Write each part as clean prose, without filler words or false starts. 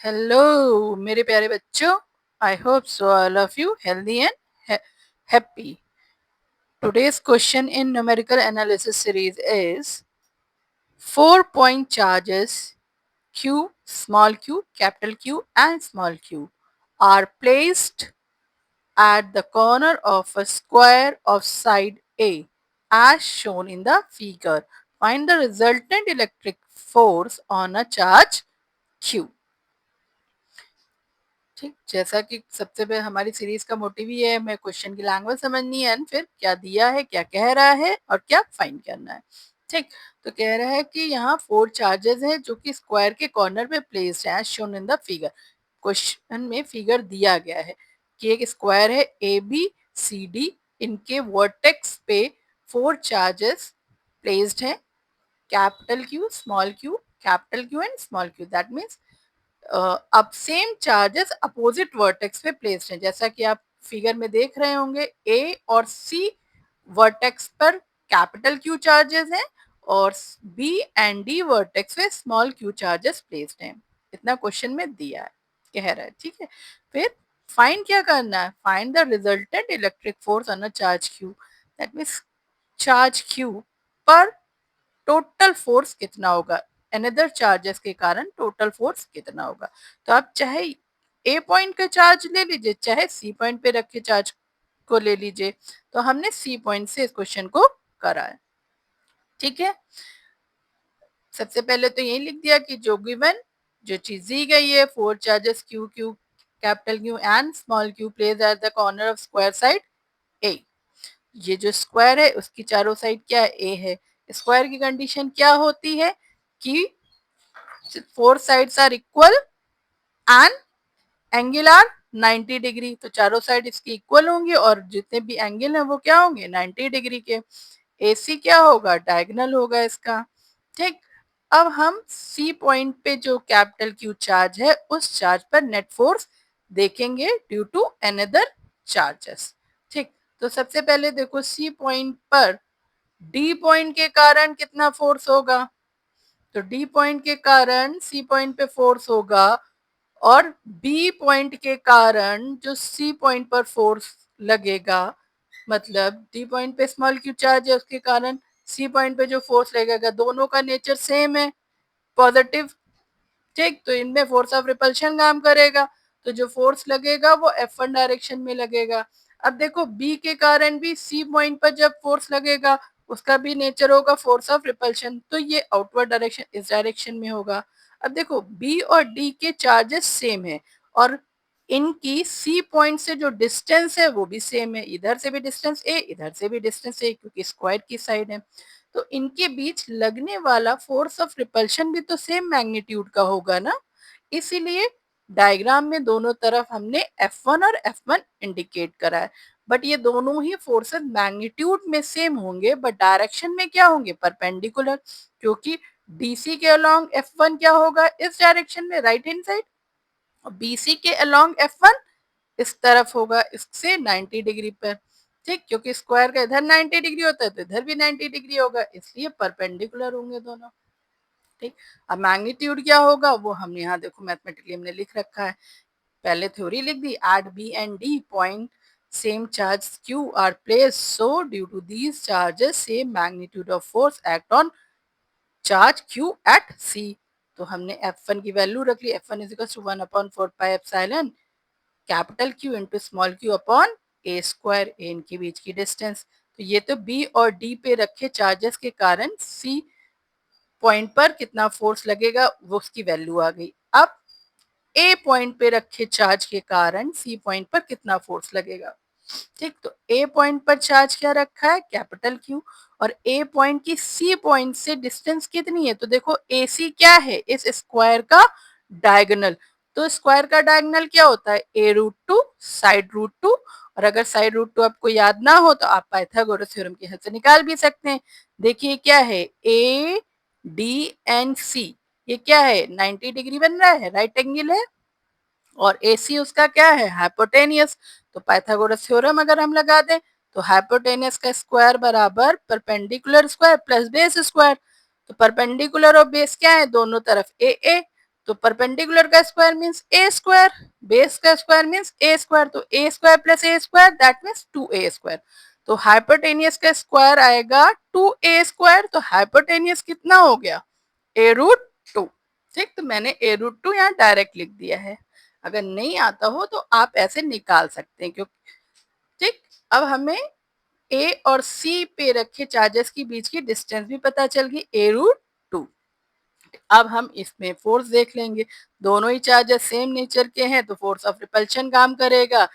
Hello, मेरे प्यारे बच्चों. I hope so all of you healthy and happy. Today's question in numerical analysis series is 4-point charges Q, small q, capital Q and small q are placed at the corner of a square of side A as shown in the figure. Find the resultant electric force on a charge Q. ठीक, जैसा कि सबसे पहले हमारी series का motive ही है हमें question की लैंग्वेज समझनी है एंड फिर क्या दिया है, क्या कह रहा है और क्या फाइंड करना है. ठीक, तो कह रहा है कि यहाँ 4 चार्जेस हैं जो कि स्क्वायर के कॉर्नर पे प्लेस्ड है as shown in the figure. Question में फिगर दिया गया है कि एक स्क्वायर है ए बी सी डी, इनके वर्टेक्स पे 4 चार्जेस प्लेस्ड हैं, capital Q and small Q. That means अब सेम चार्जेस अपोजिट वर्टेक्स पे प्लेस्ड हैं. जैसा कि आप फिगर में देख रहे होंगे ए और सी वर्टेक्स पर कैपिटल क्यू चार्जेस हैं और बी एंड डी वर्टेक्स पे स्मॉल क्यू चार्जेस प्लेस्ड हैं. इतना क्वेश्चन में दिया है, कह रहा है. ठीक है, फिर फाइंड क्या करना है, find the resultant electric force on a charge Q. That means charge Q पर टोटल फोर्स कितना होगा, अनदर चार्जेस के कारण टोटल फोर्स कितना होगा. तो आप चाहे ए पॉइंट का चार्ज ले लीजिए चाहे सी पॉइंट पे रखे चार्ज को ले लीजिए. तो हमने सी पॉइंट से इस क्वेश्चन को करा है. ठीक है, सबसे पहले तो यही लिख दिया कि जो गिवन जो चीज दी गई है 4 charges Q Q capital Q and small Q place at the corner of square side A. ये जो स्क्वायर है उसकी चारों साइड क्या है, ए है. स्क्वायर की कंडीशन क्या होती है कि 4 sides are equal and angle are 90 degree. तो चारों साइड इसकी इक्वल होंगे और जितने भी एंगल हैं वो क्या होंगे 90 डिग्री के. एसी क्या होगा, डायगोनल होगा इसका. ठीक, अब हम सी पॉइंट पे जो कैपिटल क्यू चार्ज है उस चार्ज पर नेट फोर्स देखेंगे ड्यू टू अनदर चार्जेस. ठीक, तो सबसे पहले देखो सी पॉइंट पर डी पॉइंट के कारण कितना फोर्स होगा. तो डी पॉइंट के कारण सी पॉइंट पे फोर्स होगा और बी पॉइंट के कारण जो सी पॉइंट पर फोर्स लगेगा, मतलब डी पॉइंट पे स्मॉल क्यू चार्ज है उसके कारण सी पॉइंट पे जो फोर्स लगेगा दोनों का नेचर सेम है, पॉजिटिव. ठीक, तो इनमें फोर्स ऑफ रिपल्शन काम करेगा तो जो फोर्स लगेगा वो F1 डायरेक्शन में लगेगा. अब देखो बी के कारण भी सी पॉइंट पर जब फोर्स लगेगा उसका भी नेचर होगा फोर्स ऑफ रिपल्शन, तो ये आउटवर्ड डायरेक्शन इस डायरेक्शन में होगा. अब देखो बी और डी के चार्जेस सेम है और इनकी सी पॉइंट से जो डिस्टेंस है वो भी सेम है, इधर से भी डिस्टेंस ए इधर से भी डिस्टेंस ए क्योंकि स्क्वायर की साइड है. तो इनके बीच लगने वाला फोर्स ऑफ रिपल्शन भी तो सेम मैग्नीट्यूड का होगा ना. इसीलिए डायग्राम में दोनों तरफ हमने F1 और F1 इंडिकेट करा है. बट ये दोनों ही फोर्सेस मैग्नीट्यूड में सेम होंगे बट डायरेक्शन में क्या होंगे, परपेंडिकुलर. क्योंकि डीसी के अलोंग F1 क्या होगा, इस डायरेक्शन में राइट हैंड साइड, और बीसी के अलोंग F1 इस तरफ होगा इससे 90 डिग्री पर. ठीक, क्योंकि स्क्वायर का इधर 90 डिग्री होता है तो इधर भी 90 डिग्री होगा इसलिए परपेंडिकुलर होंगे दोनों. ठीक, अब मैग्नीट्यूड क्या होगा वो हमने यहाँ देखो मैथमेटिकली हमने लिख रखा है. पहले थ्योरी लिख दी, at B and D point same charge q are placed, so due to these charges same magnitude of force act on charge q at c. तो हमने F1 की वैल्यू रख ली, F1 is equals to 1/4 pi epsilon capital Q into small Q upon A square, A इनके बीच की distance. तो ये तो बी और डी पे रखे चार्जेस के कारण सी पॉइंट पर कितना फोर्स लगेगा वो उसकी वैल्यू आ गई. अब ए पॉइंट पे रखे चार्ज के कारण सी पॉइंट पर कितना फोर्स लगेगा. ठीक, तो ए पॉइंट पर चार्ज क्या रखा है, कैपिटल क्यू, और ए पॉइंट की सी पॉइंट से डिस्टेंस कितनी है. तो देखो ए सी क्या है, इस स्क्वायर का डायगोनल. तो स्क्वायर का डायगोनल क्या होता है, A root two side root two. और अगर साइड रूट टू आपको याद ना हो तो आप पाइथागोरस थ्योरम की हेल्प से निकाल भी सकते हैं. देखिए क्या है, ए डी एंड सी ये क्या है 90 डिग्री बन रहा है, राइट एंगल है, और AC उसका क्या है, हाइपोटेनियस. तो पाइथागोरस थ्योरम अगर हम लगा दें तो हाइपोटेनियस का स्क्वायर बराबर perpendicular square plus base square. तो परपेंडिकुलर और बेस क्या है, दोनों तरफ ए ए, तो परपेंडिकुलर का square means A square, base का स्क्वायर मीन्स ए स्क्वायर, तो A square plus A square that means 2a square. तो हाइपोटेनियस का स्क्वायर आएगा 2a स्क्वायर, तो हाइपोटेनियस कितना हो गया a√2। ठीक, तो मैंने a√2 यहाँ डायरेक्ट लिख दिया है। अगर नहीं आता हो तो आप ऐसे निकाल सकते हैं, क्योंकि ठीक, अब हमें ए और सी पे रखे चार्जेस के बीच की डिस्टेंस भी पता चल गई a√2। अब हम इसमें फोर्स देख लेंगे, दोनों ही चार्जेस सेम नेचर के हैं तो फोर्स ऑफ रिपल्शन काम करेगा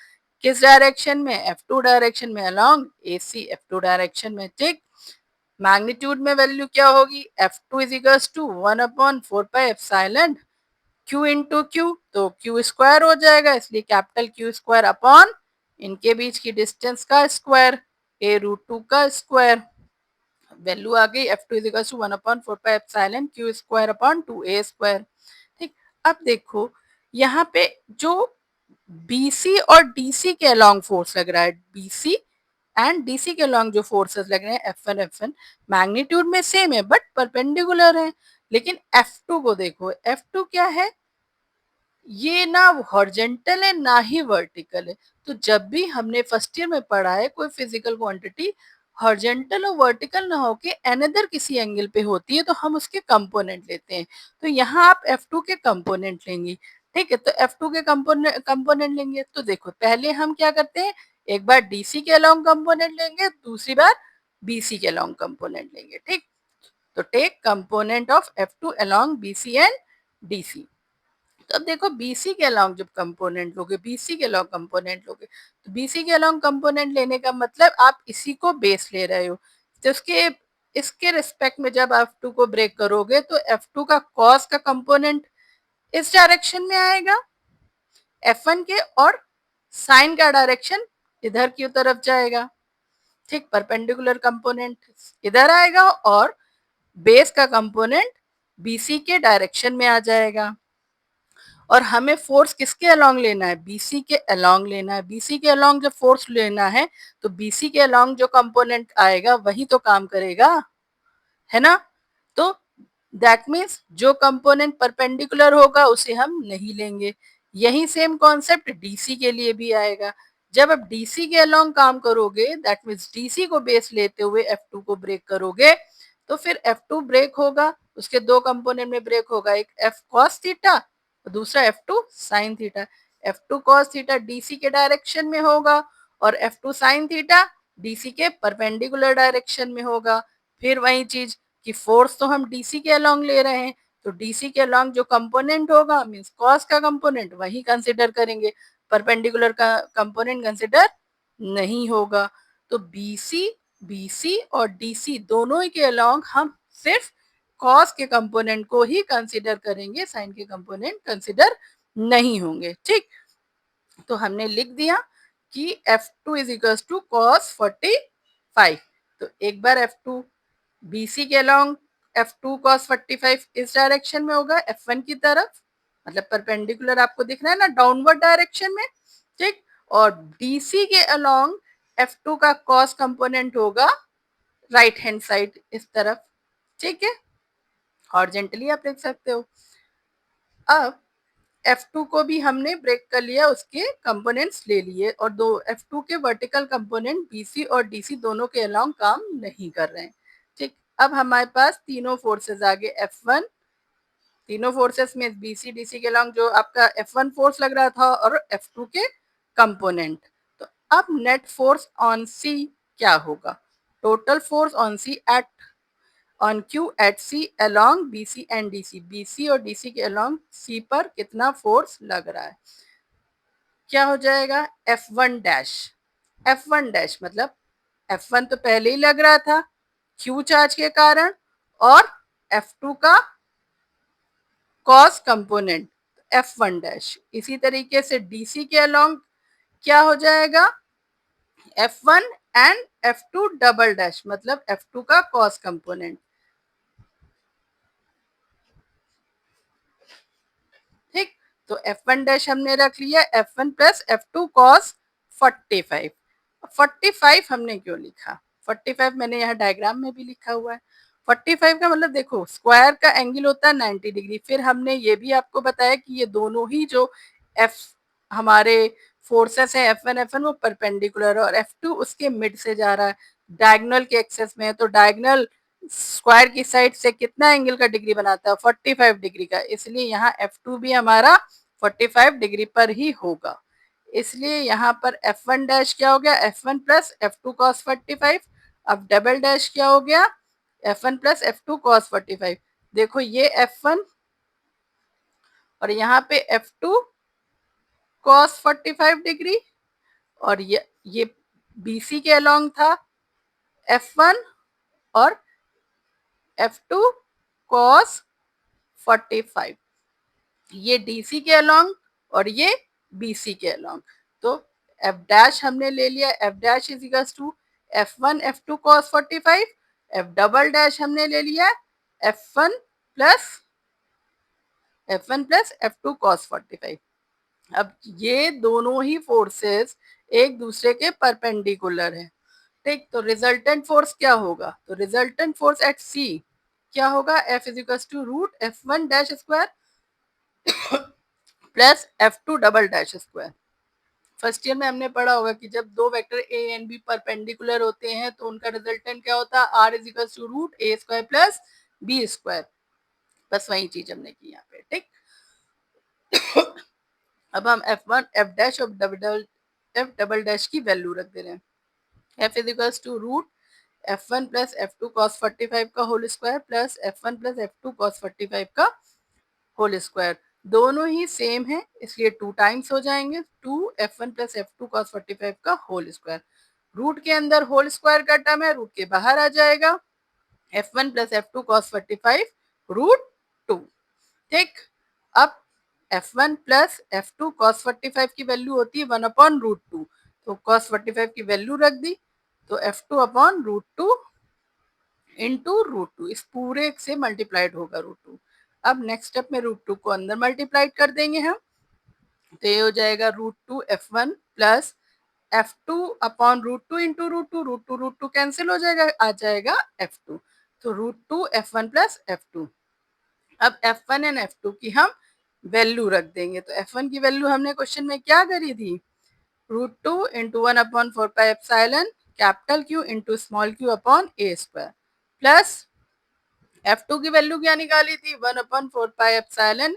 किस डायरेक्शन में, F2 डायरेक्शन में, अलोंग AC F2 डायरेक्शन में। ठीक, मैग्नीट्यूड में वैल्यू क्या होगी, F2 is equals to 1/4πε Q into Q, तो Q स्क्वायर हो जाएगा, इसलिए कैपिटल Q स्क्वायर अपॉन इनके बीच की डिस्टेंस का स्क्वायर a√2 का स्क्वायर। वैल्यू आ गई F2 is equals to 1/4πε Q स्क्वायर अपॉन 2a स्क्वायर। ठीक, अब देखो यहाँ पे जो BC और DC के अलोंग फोर्स लग रहा है, BC एंड DC के अलोंग जो फोर्सेस लग रहे हैं F1 F1 मैग्नीट्यूड में सेम है बट परपेंडिकुलर है। लेकिन F2 को देखो, F2 क्या है, ये ना हॉरिजेंटल है ना ही वर्टिकल है। तो जब भी हमने फर्स्ट ईयर में पढ़ा है कोई फिजिकल क्वांटिटी हॉरिजेंटल और वर्टिकल ना होके अनदर किसी एंगल पे होती है तो हम उसके कंपोनेंट लेते हैं। तो यहाँ आप F2 के कंपोनेंट लेंगे। ठीक है, तो F2 के कंपोनेंट लेंगे तो देखो पहले हम क्या करते हैं, एक बार DC के अलोंग कंपोनेंट लेंगे, दूसरी बार BC के अलोंग कंपोनेंट लेंगे। ठीक, तो take component of F2 along BC and DC। तो अब देखो BC के अलोंग जब कंपोनेंट लोगे, BC के अलोंग कंपोनेंट लोगे, तो BC के अलोंग कंपोनेंट लेने का मतलब आप इसी को बेस ले रहे हो। तो इसके रिस्पेक्ट में जब F2 को ब्रेक करोगे तो F2 का कॉस का कंपोनेंट इस डायरेक्शन में आएगा F1 के, और साइन का डायरेक्शन इधर की तरफ जाएगा। ठीक, परपेंडिकुलर कंपोनेंट इधर आएगा और बेस का कंपोनेंट BC के डायरेक्शन में आ जाएगा। और हमें फोर्स किसके अलोंग लेना है, BC के अलोंग लेना है। BC के अलोंग जब फोर्स लेना है तो BC के अलोंग जो कंपोनेंट आएगा वही तो काम करेगा, है ना। तो दैट मीन्स जो कंपोनेंट परपेंडिकुलर होगा उसे हम नहीं लेंगे। यही सेम कॉन्सेप्ट DC के लिए भी आएगा। जब आप DC के अलोंग काम करोगे दैट मीन्स DC को बेस लेते हुए F2 को ब्रेक करोगे तो फिर F2 ब्रेक होगा, उसके दो कंपोनेंट में ब्रेक होगा, एक F cos थीटा, दूसरा F2 sin theta. F2 cos theta DC के डायरेक्शन में होगा और F2 sin थीटा DC के परपेंडिकुलर डायरेक्शन में होगा। फिर वही चीज कि फोर्स तो हम DC के अलोंग ले रहे हैं तो DC के अलोंग जो कंपोनेंट होगा मींस cos का कंपोनेंट वही कंसीडर करेंगे, परपेंडिकुलर का कंपोनेंट कंसीडर नहीं होगा। तो BC और DC दोनों ही के अलोंग हम सिर्फ cos के कंपोनेंट को ही कंसीडर करेंगे, साइन के कंपोनेंट कंसीडर नहीं होंगे। ठीक, तो हमने लिख दिया कि F2 is equal to cos 45। तो एक बार F2 BC के अलोंग F2 cos 45 इस डायरेक्शन में होगा F1 की तरफ, मतलब परपेंडिकुलर आपको दिख रहा है ना डाउनवर्ड डायरेक्शन में। ठीक, और DC के अलोंग F2 का cos कंपोनेंट होगा राइट हैंड साइड इस तरफ। ठीक है, हॉरिजेंटली आप देख सकते हो। अब F2 को भी हमने ब्रेक कर लिया, उसके कंपोनेंट्स ले लिए और दो F2 के वर्टिकल कंपोनेंट BC और DC दोनों के अलोंग काम नहीं कर रहे हैं। ठीक, अब हमारे पास तीनों फोर्सेस आ गए F1, तीनों फोर्सेस में BC DC के अलोंग जो आपका F1 फोर्स लग रहा था और F2 के कंपोनेंट। तो अब नेट फोर्स ऑन C क्या होगा, total force on C at on Q at C along BC and DC, BC और DC के along C पर कितना फोर्स लग रहा है, क्या हो जाएगा F1 डैश। F1 डैश मतलब F1 तो पहले ही लग रहा था Q चार्ज के कारण, और F2 का cos कंपोनेंट F1 डैश। इसी तरीके से DC के along क्या हो जाएगा F1 and F2 double dash मतलब F2 का cos कंपोनेंट। ठीक, तो F1 डैश हमने रख लिया F1 प्लस F2 cos 45। 45 हमने क्यों लिखा, 45 मैंने यहाँ डायग्राम में भी लिखा हुआ है। 45 का मतलब देखो स्क्वायर का एंगल होता है 90 डिग्री। फिर हमने ये भी आपको बताया कि ये दोनों ही जो एफ हमारे फोर्सेस है F1 F1 वो परपेंडिकुलर है और F2 उसके मिड से जा रहा है, डायगोनल के एक्सेस में है, तो डायगोनल स्क्वायर की साइड से कितना एंगल का डिग्री बनाता है 45 डिग्री का, इसलिए यहाँ F2 भी हमारा 45 डिग्री पर ही होगा। इसलिए यहाँ पर F1 डैश क्या हो गया F1 प्लस F2 cos 45। अब डबल डैश क्या हो गया F1 प्लस F2 cos 45। देखो ये F1 और यहाँ पे F2 cos 45 डिग्री और ये BC के अलोंग था F1 और F2 cos 45, ये DC के अलोंग और ये BC के अलोंग। तो F डैश हमने ले लिया, F dash is equals to F1 F2 cos 45, F double dash हमने ले लिया F1 प्लस F2 cos 45। अब ये दोनों ही फोर्सेस एक दूसरे के परपेंडिकुलर है, ठीक। तो रिजल्टेंट फोर्स क्या होगा, तो रिजल्टेंट फोर्स एट सी क्या होगा F is equal to root F1 dash square plus F2 double dash square. First year में हमने पढ़ा होगा कि जब दो vector A and B perpendicular होते हैं तो उनका रिजल्टेंट क्या होता है R is equal to root A square plus B square. बस वही चीज हमने की यहाँ पे, ठीक। अब हम F1 F डैश और F डबल डैश की वैल्यू रख दे रहे हैं। F is equals to root F1 plus F2 cos 45 का whole square plus F1 plus F2 cos 45 का होल स्क्वायर। दोनों ही सेम है इसलिए 2 टाइम्स हो जाएंगे, 2 F1 प्लस F2 cos 45 का होल स्क्वायर। रूट के अंदर होल स्क्वायर का टर्म है, रूट के बाहर आ जाएगा F1 plus F2 cos 45 root 2, ठीक। अब F1 प्लस F2 cos 45 की वैल्यू होती है 1 अपॉन रूट 2, तो cos 45 की वैल्यू रख दी, तो F2 upon root 2 into root 2, इस पूरे से मल्टीप्लाइड होगा रूट 2। अब नेक्स्ट स्टेप में रूट 2 को अंदर मल्टीप्लाइड कर देंगे हम, तो ये हो जाएगा root 2 F1 plus F2 upon root 2 into root 2 cancel हो जाएगा, आ जाएगा F2, तो रूट 2 F1 प्लस F2। अब F1 एंड F2 की हम वैल्यू रख देंगे, तो F1 की वैल्यू हमने क्वेश्चन में क्या करी थी, root 2 into 1 upon 4 pi epsilon capital Q into small q upon a square plus F2 की वैल्यू क्या निकाली थी 1 upon 4 pi epsilon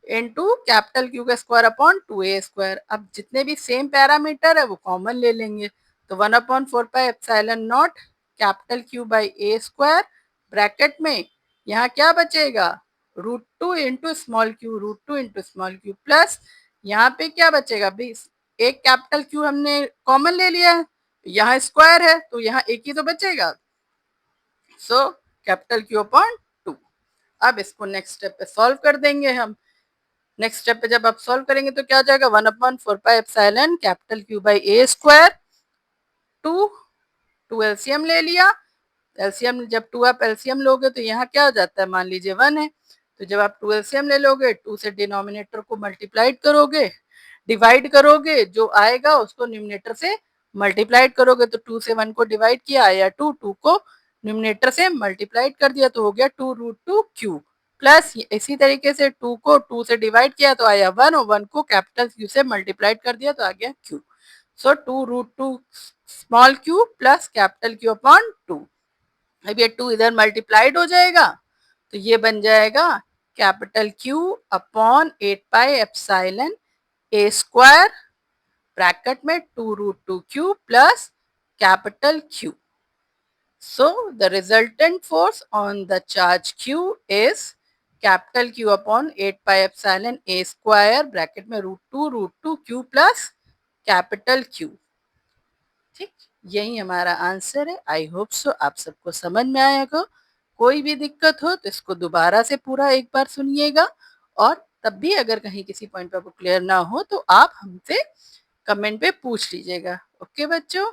into capital Q का स्क्वायर अपॉन 2a स्क्वायर। अब जितने भी सेम पैरामीटर है वो कॉमन ले लेंगे, तो 1 upon 4 pi epsilon not capital Q by a square bracket में यहाँ क्या बचेगा root 2 into small q plus यहाँ पे क्या बचेगा भाई, एक कैपिटल Q हमने कॉमन ले लिया है, यहाँ स्क्वायर है तो यहाँ एक ही तो बचेगा, सो कैपिटल Q अपॉन 2। अब इसको नेक्स्ट स्टेप पे सॉल्व कर देंगे हम। नेक्स्ट स्टेप पे जब आप सॉल्व करेंगे तो क्या हो जाएगा 1 upon 4 pi epsilon capital Q by a square, 2 LCM ले लिया, एलसीएम जब 2 आप एलसीएम लोगे तो यहाँ क्या हो जाता है मान लीजिए 1 है, तो जब आप 2 एलसीएम ले लोगे 2 से डिनोमिनेटर को मल्टीप्लाइड करोगे, डिवाइड करोगे, जो आएगा उसको न्यूमिनेटर से मल्टीप्लाइड करोगे, तो 2 से 1 को डिवाइड किया आया 2, 2 को न्यूमिनेटर से मल्टीप्लाइड कर दिया तो हो गया 2 रूट 2 क्यू प्लस इसी तरीके से 2 को 2 से डिवाइड किया तो आया 1 और 1 को कैपिटल Q से मल्टीप्लाइड कर दिया तो आ गया Q। So 2 root 2 small q plus capital Q upon 2। अब ये 2 इधर मल्टीप्लाइड हो जाएगा तो ये बन जाएगा capital Q upon 8 pi epsilon a square bracket में 2 root 2 q plus capital Q। So the resultant force on the charge Q is capital Q upon 8 pi epsilon a square bracket में root two q plus capital Q, ठीक। यही हमारा answer है। I hope so आप सबको समझ में आएगा। कोई भी दिक्कत हो तो इसको दोबारा से पूरा एक बार सुनिएगा और तब भी अगर कहीं किसी पॉइंट पर आपको क्लियर ना हो तो आप हमसे कमेंट पे पूछ लीजिएगा। ओके बच्चों,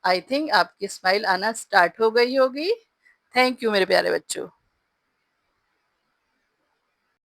आई थिंक आपकी स्माइल आना स्टार्ट हो गई होगी। थैंक यू मेरे प्यारे बच्चों।